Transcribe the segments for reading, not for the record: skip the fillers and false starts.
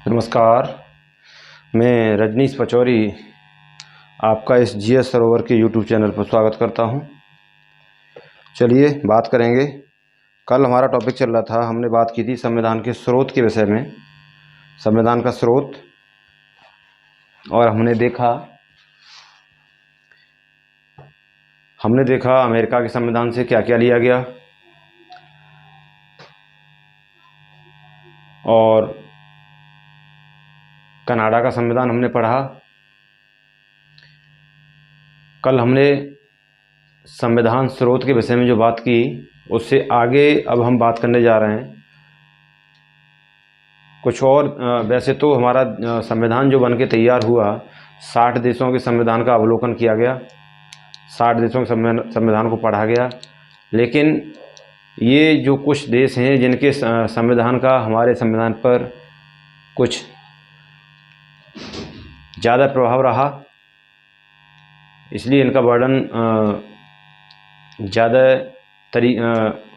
नमस्कार, मैं रजनीश पचौरी आपका इस जीएस सरोवर के यूट्यूब चैनल पर स्वागत करता हूं। चलिए बात करेंगे। कल हमारा टॉपिक चल रहा था, हमने बात की थी संविधान के स्रोत के विषय में, संविधान का स्रोत। और हमने देखा अमेरिका के संविधान से क्या क्या लिया गया, और कनाडा का संविधान हमने पढ़ा। कल हमने संविधान स्रोत के विषय में जो बात की, उससे आगे अब हम बात करने जा रहे हैं कुछ और। वैसे तो हमारा संविधान जो बन के तैयार हुआ, 60 देशों के संविधान का अवलोकन किया गया, 60 देशों के संविधान को पढ़ा गया। लेकिन ये जो कुछ देश हैं जिनके संविधान का हमारे संविधान पर कुछ ज़्यादा प्रभाव रहा, इसलिए इनका वर्णन ज़्यादा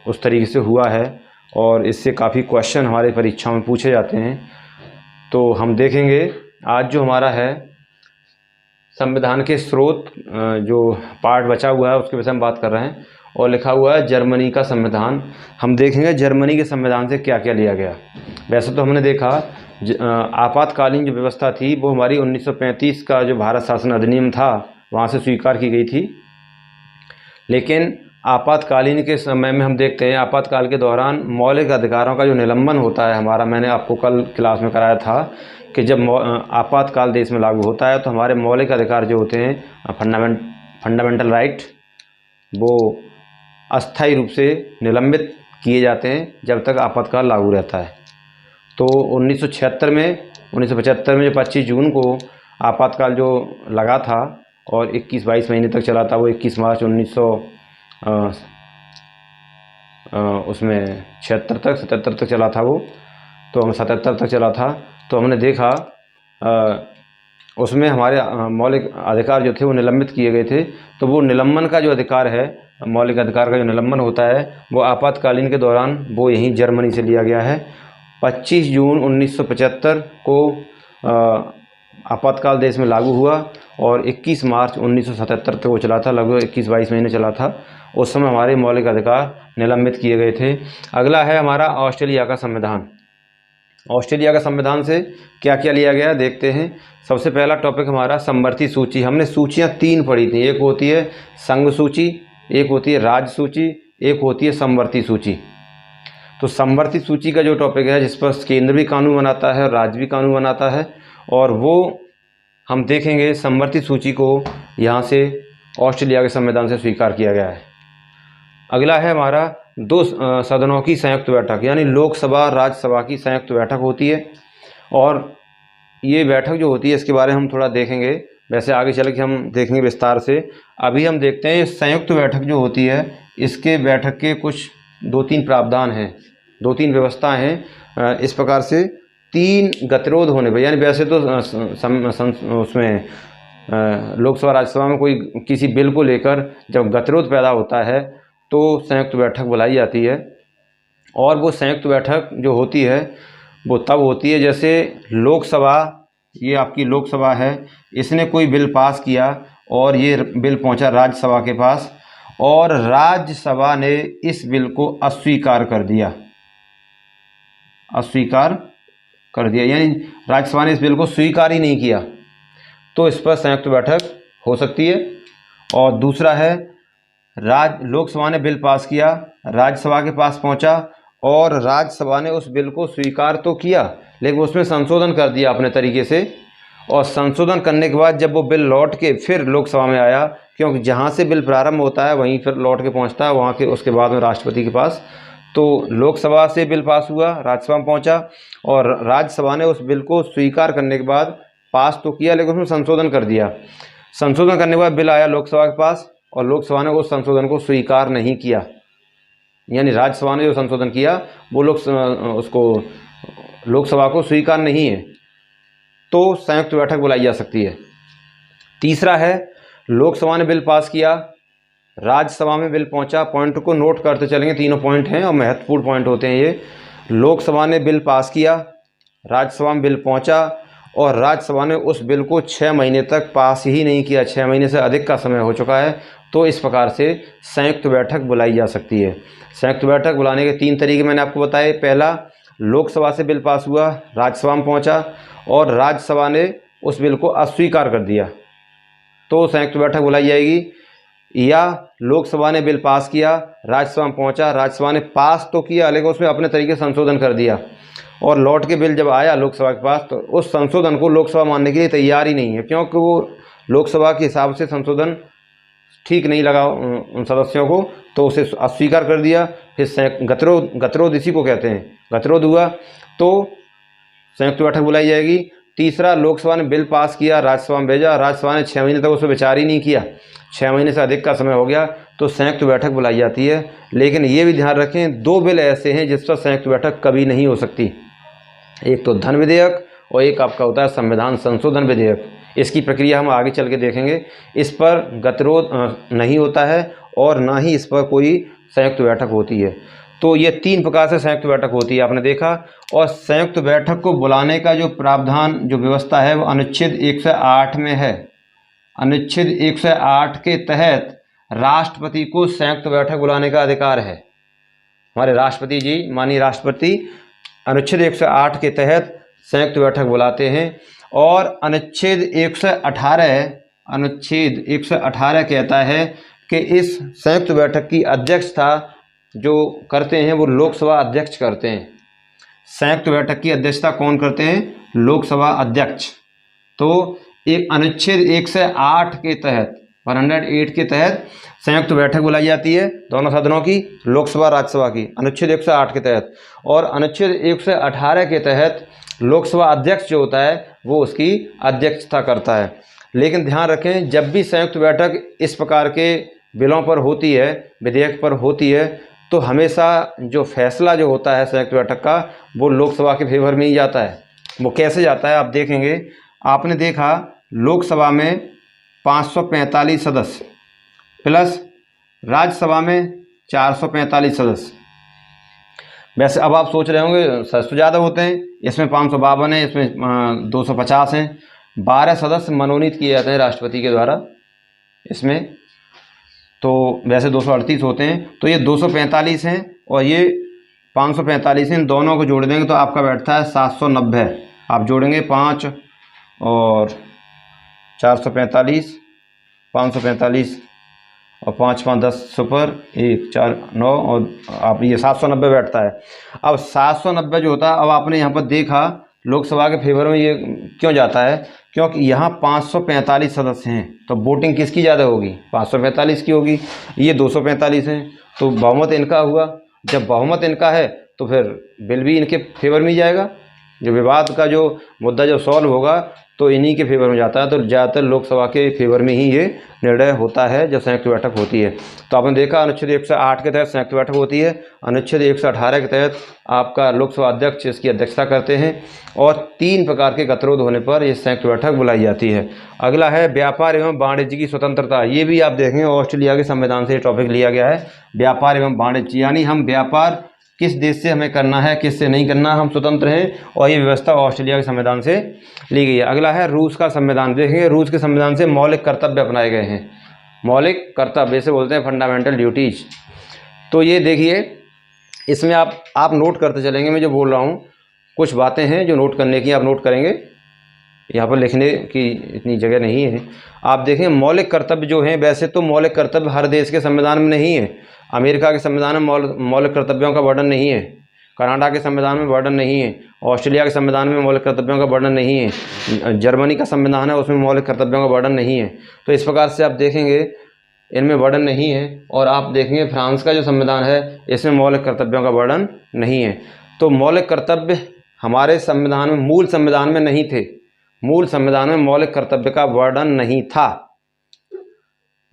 उस तरीके से हुआ है, और इससे काफ़ी क्वेश्चन हमारे परीक्षाओं में पूछे जाते हैं। तो हम देखेंगे आज जो हमारा है संविधान के स्रोत, जो पार्ट बचा हुआ है उसके विषय में बात कर रहे हैं, और लिखा हुआ है जर्मनी का संविधान। हम देखेंगे जर्मनी के संविधान से क्या क्या लिया गया। वैसे तो हमने देखा आपातकालीन जो व्यवस्था थी वो हमारी 1935 का जो भारत शासन अधिनियम था वहाँ से स्वीकार की गई थी। लेकिन आपातकालीन के समय में हम देखते हैं, आपातकाल के दौरान मौलिक अधिकारों का जो निलंबन होता है हमारा, मैंने आपको कल क्लास में कराया था कि जब आपातकाल देश में लागू होता है तो हमारे मौलिक अधिकार जो होते हैं, फंडामेंटल राइट, वो अस्थायी रूप से निलंबित किए जाते हैं जब तक आपातकाल लागू रहता है। तो 1975 में जो 25 जून को आपातकाल जो लगा था और 21-22 महीने तक चला था, वो 21 मार्च 1976 तक 77 तक चला था वो। तो हम 77 तक चला था। तो हमने देखा उसमें हमारे मौलिक अधिकार जो थे वो निलंबित किए गए थे। तो वो निलंबन का जो अधिकार है, मौलिक अधिकार का जो निलंबन होता है, वो आपातकालीन के दौरान वो यहीं जर्मनी से लिया गया है। 25 जून 1975 को आपातकाल देश में लागू हुआ और 21 मार्च 1977 तक वो चला था, लगभग 21-22 महीने चला था। उस समय हमारे मौलिक अधिकार निलंबित किए गए थे। अगला है हमारा ऑस्ट्रेलिया का संविधान। ऑस्ट्रेलिया का संविधान से क्या क्या लिया गया देखते हैं। सबसे पहला टॉपिक हमारा समवर्ती सूची। हमने सूचियाँ 3 पढ़ी थी, एक होती है संघ सूची, एक होती है राज्य सूची, एक होती है समवर्ती सूची। तो समवर्ती सूची का जो टॉपिक है, जिस पर केंद्र भी कानून बनाता है और राज्य भी कानून बनाता है, और वो हम देखेंगे समवर्ती सूची को यहाँ से ऑस्ट्रेलिया के संविधान से स्वीकार किया गया है। अगला है हमारा 2 सदनों की संयुक्त बैठक, यानी लोकसभा राज्यसभा की संयुक्त बैठक होती है। और ये बैठक जो होती है इसके बारे में हम थोड़ा देखेंगे, वैसे आगे चल के हम देखेंगे विस्तार से। अभी हम देखते हैं संयुक्त बैठक जो होती है, इसके बैठक के कुछ 2-3 प्रावधान हैं, 2-3 व्यवस्था हैं। इस प्रकार से 3 गतिरोध होने पर, यानी वैसे तो उसमें लोकसभा राज्यसभा में कोई किसी बिल को लेकर जब गतिरोध पैदा होता है तो संयुक्त बैठक बुलाई जाती है। और वो संयुक्त बैठक जो होती है वो तब होती है जैसे लोकसभा, ये आपकी लोकसभा है, इसने कोई बिल पास किया और ये बिल पहुंचा राज्यसभा के पास, और राज्यसभा ने इस बिल को अस्वीकार कर दिया, यानी राज्यसभा ने इस बिल को स्वीकार ही नहीं किया, तो इस पर संयुक्त बैठक हो सकती है। और दूसरा है लोकसभा ने बिल पास किया, राज्यसभा के पास पहुंचा, और राज्यसभा ने उस बिल को स्वीकार तो किया लेकिन उसमें संशोधन कर दिया अपने तरीके से, और संशोधन करने के बाद जब वो बिल लौट के फिर लोकसभा में आया, क्योंकि जहाँ से बिल प्रारंभ होता है वहीं फिर लौट के पहुँचता है, वहाँ के उसके बाद में राष्ट्रपति के पास। तो लोकसभा से बिल पास हुआ, राज्यसभा में पहुँचा, और राज्यसभा ने उस बिल को स्वीकार करने के बाद पास तो किया लेकिन उसमें संशोधन कर दिया। संशोधन करने के बाद बिल आया लोकसभा के पास, और लोकसभा ने उस संशोधन को स्वीकार नहीं किया, यानी राज्यसभा ने जो संशोधन किया वो लोकसभा को स्वीकार नहीं है, तो संयुक्त बैठक बुलाई जा सकती है। तीसरा है लोकसभा ने बिल पास किया, राज्यसभा में बिल पहुंचा। पॉइंट को नोट करते चलेंगे, तीनों पॉइंट हैं और महत्वपूर्ण पॉइंट होते हैं ये। लोकसभा ने बिल पास किया, राज्यसभा में बिल पहुंचा और राज्यसभा ने उस बिल को 6 महीने तक पास ही नहीं किया, 6 महीने से अधिक का समय हो चुका है, तो इस प्रकार से संयुक्त बैठक बुलाई जा सकती है। संयुक्त बैठक बुलाने के 3 तरीके मैंने आपको बताए। पहला, लोकसभा से बिल पास हुआ, राज्यसभा में पहुंचा और राज्यसभा ने उस बिल को अस्वीकार कर दिया, तो संयुक्त बैठक बुलाई जाएगी। या लोकसभा ने बिल पास किया, राज्यसभा में पहुंचा, राज्यसभा ने पास तो किया लेकिन उसमें अपने तरीके से संशोधन कर दिया और लौट के बिल जब आया लोकसभा के पास तो उस संशोधन को लोकसभा मानने के लिए तैयार ही नहीं है, क्योंकि वो लोकसभा के हिसाब से संशोधन ठीक नहीं लगा उन सदस्यों को, तो उसे अस्वीकार कर दिया। फिर गतिरोध इसी को कहते हैं, गतिरोध हुआ तो संयुक्त बैठक बुलाई जाएगी। तीसरा, लोकसभा ने बिल पास किया, राज्यसभा में भेजा, राज्यसभा ने 6 महीने तक उस पर विचार ही नहीं किया, 6 महीने से अधिक का समय हो गया, तो संयुक्त बैठक बुलाई जाती है। लेकिन ये भी ध्यान रखें, 2 बिल ऐसे हैं जिस पर संयुक्त बैठक कभी नहीं हो सकती। एक तो धन विधेयक और एक आपका होता है संविधान संशोधन विधेयक। इसकी प्रक्रिया हम आगे चल के देखेंगे। इस पर गतिरोध नहीं होता है और ना ही इस पर कोई संयुक्त बैठक होती है। तो ये 3 प्रकार से संयुक्त बैठक होती है, आपने देखा। और संयुक्त बैठक को बुलाने का जो प्रावधान, जो व्यवस्था है, वो अनुच्छेद 108 में है। अनुच्छेद 108 के तहत राष्ट्रपति को संयुक्त बैठक बुलाने का अधिकार है। हमारे राष्ट्रपति जी, माननीय राष्ट्रपति, अनुच्छेद 108 के तहत संयुक्त बैठक बुलाते हैं। और अनुच्छेद 118 कहता है कि इस संयुक्त बैठक की अध्यक्षता जो करते हैं वो लोकसभा अध्यक्ष करते हैं। संयुक्त बैठक की अध्यक्षता कौन करते हैं? लोकसभा अध्यक्ष। तो एक अनुच्छेद 108 के तहत, 108 के तहत संयुक्त बैठक बुलाई जाती है दोनों सदनों की, लोकसभा राज्यसभा की, अनुच्छेद 108 के तहत। और अनुच्छेद 118 के तहत लोकसभा अध्यक्ष जो होता है वो उसकी अध्यक्षता करता है। लेकिन ध्यान रखें, जब भी संयुक्त बैठक इस प्रकार के बिलों पर होती है, विधेयक पर होती है, तो हमेशा जो फैसला जो होता है संयुक्त बैठक का, वो लोकसभा के फेवर में ही जाता है। वो कैसे जाता है आप देखेंगे। आपने देखा, लोकसभा में 545 सदस्य प्लस राज्यसभा में 445 सदस्य। वैसे अब आप सोच रहे होंगे सदस्य तो ज़्यादा होते हैं, इसमें 552 है, इसमें 250 हैं। 12 सदस्य मनोनीत किए जाते हैं राष्ट्रपति के द्वारा इसमें, तो वैसे 238 होते हैं, तो ये 245 हैं और ये 545 हैं। इन दोनों को जोड़ देंगे तो आपका बैठता है 790। आप जोड़ेंगे 5 और 445, 545 और 5 5 10 सुपर 1 4 9 और आप ये 790 बैठता है। अब 790 जो होता है, अब आपने यहाँ पर देखा लोकसभा के फेवर में ये क्यों जाता है, क्योंकि यहाँ 545 सदस्य हैं, तो वोटिंग किसकी ज़्यादा होगी? 545 की होगी। ये 245 हैं, तो बहुमत इनका हुआ। जब बहुमत इनका है तो फिर बिल भी इनके फेवर में ही जाएगा। जो विवाद का जो मुद्दा जो सॉल्व होगा तो इन्हीं के फेवर में जाता है। तो ज़्यादातर लोकसभा के फेवर में ही ये निर्णय होता है जब संयुक्त बैठक होती है। तो आपने देखा, अनुच्छेद 108 के तहत संयुक्त बैठक होती है, अनुच्छेद 118 के तहत आपका लोकसभा अध्यक्ष इसकी अध्यक्षता करते हैं, और 3 प्रकार के गतिरोध होने पर ये संयुक्त बैठक बुलाई जाती है। अगला है व्यापार एवं वाणिज्य की स्वतंत्रता। ये भी आप देखेंगे ऑस्ट्रेलिया के संविधान से ये टॉपिक लिया गया है, व्यापार एवं वाणिज्य, यानी हम व्यापार किस देश से हमें करना है, किस से नहीं करना, हम स्वतंत्र हैं, और ये व्यवस्था ऑस्ट्रेलिया के संविधान से ली गई है। अगला है रूस का संविधान। देखेंगे रूस के संविधान से मौलिक कर्तव्य अपनाए गए हैं। मौलिक कर्तव्य इसे बोलते हैं फंडामेंटल ड्यूटीज। तो ये देखिए, इसमें आप नोट करते चलेंगे, मैं जो बोल रहा हूँ कुछ बातें हैं जो नोट करने की, आप नोट करेंगे, यहाँ पर लिखने की इतनी जगह नहीं है। आप देखें मौलिक कर्तव्य जो हैं, वैसे तो मौलिक कर्तव्य हर देश के संविधान में नहीं है। अमेरिका के संविधान में मौलिक कर्तव्यों का वर्णन नहीं है, कनाडा के संविधान में वर्णन नहीं है, ऑस्ट्रेलिया के संविधान में मौलिक कर्तव्यों का वर्णन नहीं है, जर्मनी का संविधान है उसमें मौलिक कर्तव्यों का वर्णन नहीं है। तो इस प्रकार से आप देखेंगे इनमें वर्णन नहीं है। और आप देखेंगे फ्रांस का जो संविधान है इसमें मौलिक कर्तव्यों का वर्णन नहीं है। तो मौलिक कर्तव्य हमारे संविधान में, मूल संविधान में नहीं थे। मूल संविधान में मौलिक कर्तव्य का वर्णन नहीं था।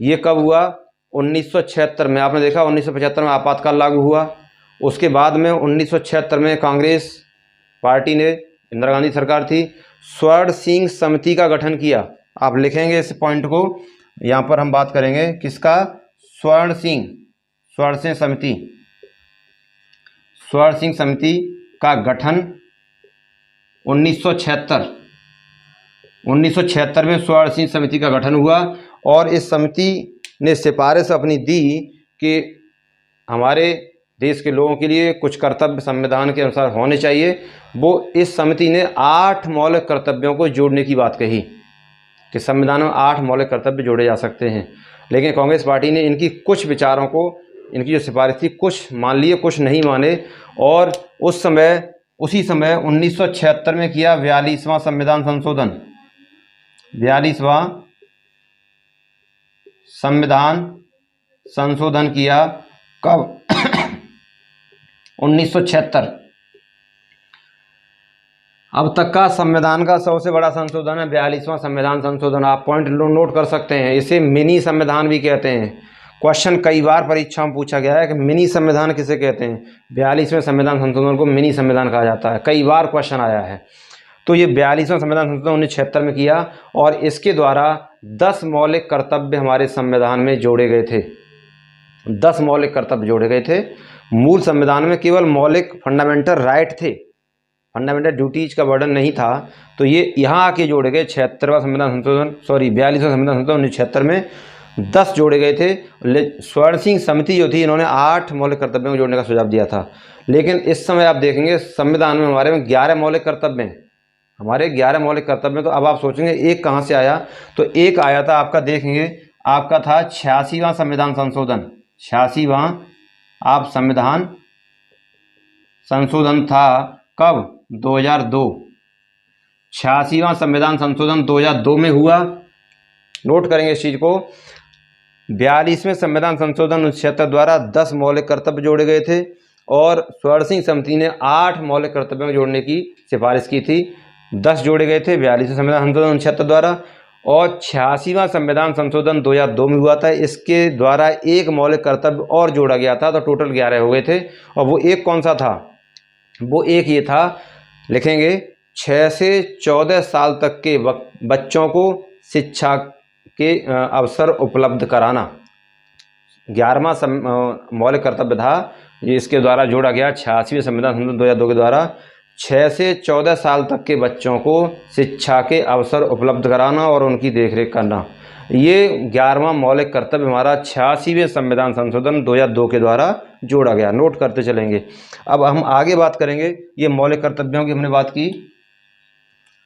ये कब हुआ? 1976 में। आपने देखा 1975 में आपातकाल लागू हुआ। उसके बाद में 1976 में कांग्रेस पार्टी ने, इंदिरा गांधी सरकार थी, स्वर्ण सिंह समिति का गठन किया। आप लिखेंगे इस पॉइंट को, यहाँ पर हम बात करेंगे किसका? स्वर्ण सिंह समिति। स्वर्ण सिंह समिति का गठन 1976 में 16वीं समिति का गठन हुआ और इस समिति ने सिफारिश अपनी दी कि हमारे देश के लोगों के लिए कुछ कर्तव्य संविधान के अनुसार होने चाहिए। वो इस समिति ने 8 मौलिक कर्तव्यों को जोड़ने की बात कही कि संविधान में 8 मौलिक कर्तव्य जोड़े जा सकते हैं, लेकिन कांग्रेस पार्टी ने इनकी कुछ विचारों को, इनकी जो सिफारिश थी, कुछ मान लिए कुछ नहीं माने और उसी समय 1976 में किया 42वां संविधान संशोधन। 42वां संविधान संशोधन किया कब? 1976। अब तक का संविधान का सबसे बड़ा संशोधन है 42वां संविधान संशोधन। आप पॉइंट नोट कर सकते हैं, इसे मिनी संविधान भी कहते हैं। क्वेश्चन कई बार परीक्षा में पूछा गया है कि मिनी संविधान किसे कहते हैं। 42वें संविधान संशोधन को मिनी संविधान कहा जाता है, कई बार क्वेश्चन आया है। तो ये 42वां संविधान संशोधन 1976 में किया और इसके द्वारा 10 मौलिक कर्तव्य हमारे संविधान में जोड़े गए थे। 10 मौलिक कर्तव्य जोड़े गए थे। मूल संविधान में केवल मौलिक फंडामेंटल राइट थे, फंडामेंटल ड्यूटीज का वर्णन नहीं था। तो ये यहाँ आके जोड़े गए 42वां संविधान संशोधन 42वां संविधान संशोधन 1976 में 10 जोड़े गए थे। स्वर्ण सिंह समिति जो थी, इन्होंने 8 मौलिक कर्तव्यों को जोड़ने का सुझाव दिया था। लेकिन इस समय आप देखेंगे संविधान में हमारे में 11 मौलिक कर्तव्य हैं, हमारे 11 मौलिक कर्तव्य। तो अब आप सोचेंगे एक कहाँ से आया? तो एक आया था आपका, देखेंगे आपका था 86वां संविधान संशोधन। 86वां आप संविधान संशोधन था कब? 2002। 86वां संविधान संशोधन 2002 में हुआ। नोट करेंगे इस चीज़ को। 42वें संविधान संशोधन 1976 द्वारा 10 मौलिक कर्तव्य जोड़े गए थे और स्वर्ण सिंह समिति ने 8 मौलिक कर्तव्यों को जोड़ने की सिफारिश की थी। 10 जोड़े गए थे 42वें संविधान संशोधन 1976 द्वारा और 86वां संविधान संशोधन 2002 में हुआ था। इसके द्वारा एक मौलिक कर्तव्य और जोड़ा गया था, तो टोटल 11 हो गए थे। और वो एक कौन सा था? वो एक ये था, लिखेंगे 6 से 14 साल तक के बच्चों को शिक्षा के अवसर उपलब्ध कराना। 11वां मौलिक कर्तव्य था, ये इसके द्वारा जोड़ा गया 86वें संविधान संशोधन 2002 के द्वारा। 6 से 14 साल तक के बच्चों को शिक्षा के अवसर उपलब्ध कराना और उनकी देखरेख करना, ये 11वां मौलिक कर्तव्य हमारा 86वें संविधान संशोधन 2002 के द्वारा जोड़ा गया। नोट करते चलेंगे। अब हम आगे बात करेंगे, ये मौलिक कर्तव्यों की हमने बात की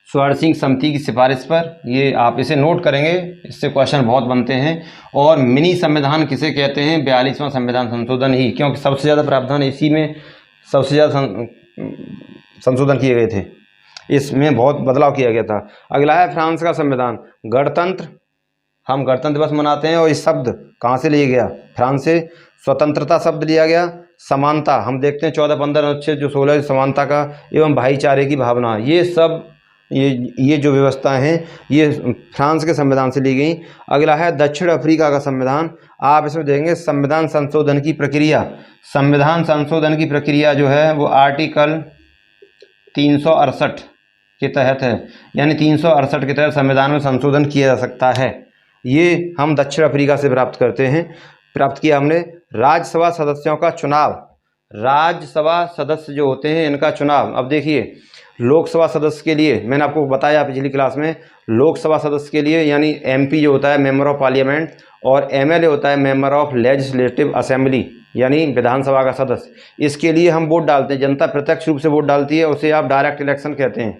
स्वर्ण सिंह समिति की सिफारिश पर, ये आप इसे नोट करेंगे, इससे क्वेश्चन बहुत बनते हैं। और मिनी संविधान किसे कहते हैं? 42वां संविधान संशोधन ही, क्योंकि सबसे ज़्यादा प्रावधान इसी में, सबसे ज़्यादा संशोधन किए गए थे, इसमें बहुत बदलाव किया गया था। अगला है फ्रांस का संविधान। गणतंत्र, हम गणतंत्र दिवस मनाते हैं और इस शब्द कहाँ से लिया गया? फ्रांस से। स्वतंत्रता शब्द लिया गया। समानता, हम देखते हैं 14-15 अनुच्छेद जो 16 समानता का एवं भाईचारे की भावना, ये सब ये जो व्यवस्थाएं हैं ये फ्रांस के संविधान से ली गई। अगला है दक्षिण अफ्रीका का संविधान। आप इसमें देखेंगे संविधान संशोधन की प्रक्रिया, संविधान संशोधन की प्रक्रिया जो है वो आर्टिकल 368 के तहत है, यानी 368 के तहत संविधान में संशोधन किया जा सकता है। ये हम दक्षिण अफ्रीका से प्राप्त किया हमने। राज्यसभा सदस्यों का चुनाव, राज्यसभा सदस्य जो होते हैं इनका चुनाव। अब देखिए, लोकसभा सदस्य के लिए मैंने आपको बताया पिछली क्लास में, लोकसभा सदस्य के लिए यानी एमपी जो होता है मेंबर ऑफ पार्लियामेंट, और एमएलए होता है मेंबर ऑफ लेजिस्लेटिव असेंबली, यानी विधानसभा का सदस्य। इसके लिए हम वोट डालते हैं, जनता प्रत्यक्ष रूप से वोट डालती है, उसे आप डायरेक्ट इलेक्शन कहते हैं।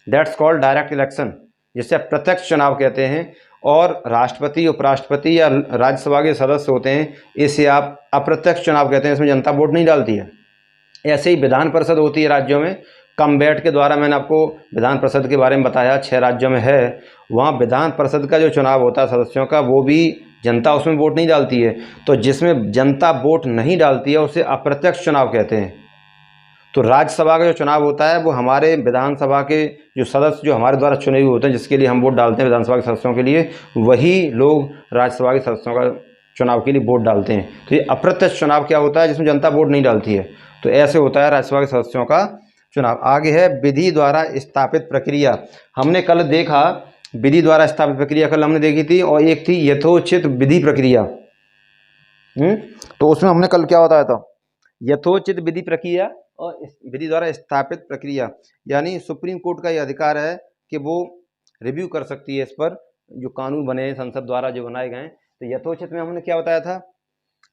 दैट्स कॉल्ड डायरेक्ट इलेक्शन, जिसे आप प्रत्यक्ष चुनाव कहते हैं। और राष्ट्रपति, उपराष्ट्रपति या राज्यसभा के सदस्य होते हैं, इसे आप अप्रत्यक्ष चुनाव कहते हैं, इसमें जनता वोट नहीं डालती है। ऐसे ही विधान परिषद होती है राज्यों में, कम बैठ के द्वारा मैंने आपको विधान परिषद के बारे में बताया, 6 राज्यों में है। वहाँ विधान परिषद का जो चुनाव होता है सदस्यों का, वो भी जनता उसमें वोट नहीं डालती है। तो जिसमें जनता वोट नहीं डालती है उसे अप्रत्यक्ष चुनाव कहते हैं। तो राज्यसभा का जो चुनाव होता है वो हमारे विधानसभा के जो सदस्य जो हमारे द्वारा चुने हुए होते हैं, जिसके लिए हम वोट डालते हैं विधानसभा के सदस्यों के लिए, वही लोग राज्यसभा के सदस्यों का चुनाव के लिए वोट डालते हैं। तो ये अप्रत्यक्ष चुनाव क्या होता है? जिसमें जनता वोट नहीं डालती है। तो ऐसे होता है राज्यसभा के सदस्यों का चुनाव। आगे है विधि द्वारा स्थापित प्रक्रिया। हमने कल देखा विधि द्वारा स्थापित प्रक्रिया, कल हमने देखी थी, और एक थी यथोचित विधि प्रक्रिया। तो उसमें हमने कल क्या बताया था? यथोचित विधि प्रक्रिया और विधि द्वारा स्थापित प्रक्रिया, यानी सुप्रीम कोर्ट का ये अधिकार है कि वो रिव्यू कर सकती है इस पर जो कानून बने हैं संसद द्वारा जो बनाए गए हैं। तो यथोचित में हमने क्या बताया था,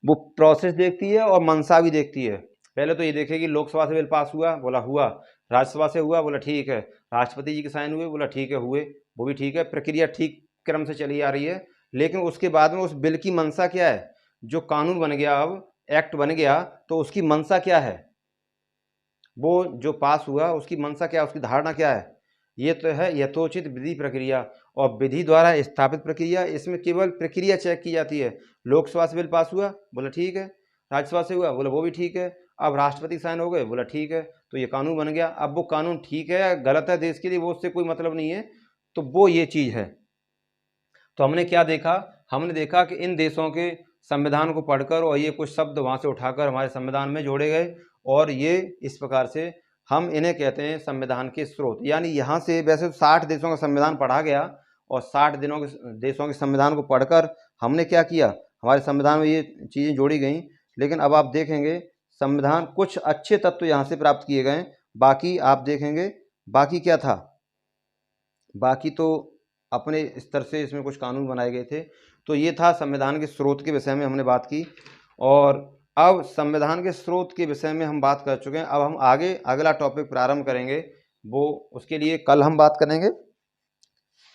वो प्रोसेस देखती है और मंशा भी देखती है। पहले तो ये देखेगी लोकसभा से बिल पास हुआ, बोला हुआ, राज्यसभा से हुआ, बोला ठीक है, राष्ट्रपति जी के साइन हुए, बोला ठीक है हुए, वो भी ठीक है, प्रक्रिया ठीक क्रम से चली आ रही है। लेकिन उसके बाद में उस बिल की मंशा क्या है, जो कानून बन गया, अब एक्ट बन गया, तो उसकी मंशा क्या है, वो जो पास हुआ उसकी मंशा क्या है, उसकी धारणा क्या है, ये तो है यथोचित विधि प्रक्रिया। और विधि द्वारा स्थापित प्रक्रिया, इसमें केवल प्रक्रिया चेक की जाती है। लोकसभा से बिल पास हुआ, बोला ठीक है, राज्यसभा से हुआ, बोला वो भी ठीक है, अब राष्ट्रपति साइन हो गए, बोला ठीक है, तो ये कानून बन गया। अब वो कानून ठीक है या गलत है देश के लिए, वो उससे कोई मतलब नहीं है, तो वो ये चीज़ है। तो हमने क्या देखा, हमने देखा कि इन देशों के संविधान को पढ़कर और ये कुछ शब्द वहाँ से उठाकर हमारे संविधान में जोड़े गए, और ये इस प्रकार से हम इन्हें कहते हैं संविधान के स्रोत। यानी यहाँ से वैसे तो 60 देशों का संविधान पढ़ा गया, और 60 देशों के संविधान को पढ़कर हमने क्या किया, हमारे संविधान में ये चीज़ें जोड़ी गई। लेकिन अब आप देखेंगे संविधान कुछ अच्छे तत्व यहाँ से प्राप्त किए गए, बाकी आप देखेंगे बाकी क्या था, बाकी तो अपने स्तर से इसमें कुछ कानून बनाए गए थे। तो ये था संविधान के स्रोत के विषय में हमने बात की, और अब संविधान के स्रोत के विषय में हम बात कर चुके हैं। अब हम आगे अगला टॉपिक प्रारंभ करेंगे, वो उसके लिए कल हम बात करेंगे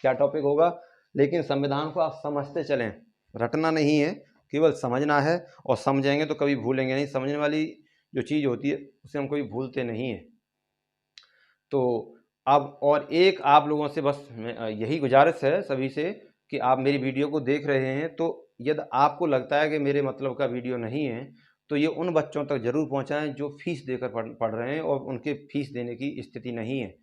क्या टॉपिक होगा। लेकिन संविधान को आप समझते चलें, रटना नहीं है, केवल समझना है, और समझेंगे तो कभी भूलेंगे नहीं। समझने वाली जो चीज़ होती है उसे हम कभी भूलते नहीं हैं। तो अब और एक आप लोगों से बस यही गुजारिश है सभी से कि आप मेरी वीडियो को देख रहे हैं, तो यदि आपको लगता है कि मेरे मतलब का वीडियो नहीं है, तो ये उन बच्चों तक ज़रूर पहुंचाएं जो फीस देकर पढ़ रहे हैं और उनके फीस देने की स्थिति नहीं है,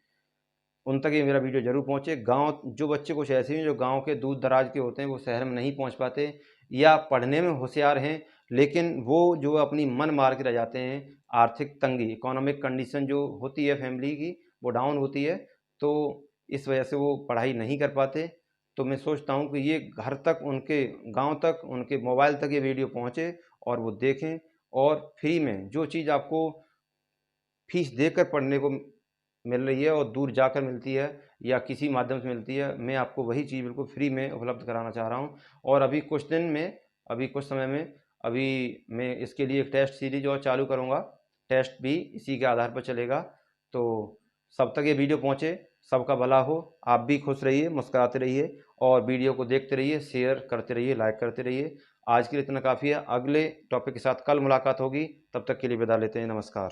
उन तक ये मेरा वीडियो ज़रूर पहुँचे। गांव जो बच्चे कुछ ऐसे हैं जो गांव के दूर दराज के होते हैं, वो शहर में नहीं पहुंच पाते, या पढ़ने में होशियार हैं लेकिन वो जो अपनी मन मार के रह जाते हैं, आर्थिक तंगी, इकोनॉमिक कंडीशन जो होती है फैमिली की, वो डाउन होती है, तो इस वजह से वो पढ़ाई नहीं कर पाते। तो मैं सोचता हूँ कि ये घर तक, उनके गांव तक, उनके मोबाइल तक ये वीडियो पहुँचे और वो देखें, और फ्री में जो चीज़ आपको फीस देकर पढ़ने को मिल रही है और दूर जाकर मिलती है या किसी माध्यम से मिलती है, मैं आपको वही चीज़ बिल्कुल फ्री में उपलब्ध कराना चाह रहा हूँ। और अभी कुछ दिन में, अभी कुछ समय में, अभी मैं इसके लिए एक टेस्ट सीरीज और चालू करूँगा, टेस्ट भी इसी के आधार पर चलेगा। तो सब तक ये वीडियो पहुँचे, सबका भला हो, आप भी खुश रहिए, मुस्कुराते रहिए, और वीडियो को देखते रहिए, शेयर करते रहिए, लाइक करते रहिए। आज के लिए इतना काफ़ी है, अगले टॉपिक के साथ कल मुलाकात होगी, तब तक के लिए विदा लेते हैं, नमस्कार।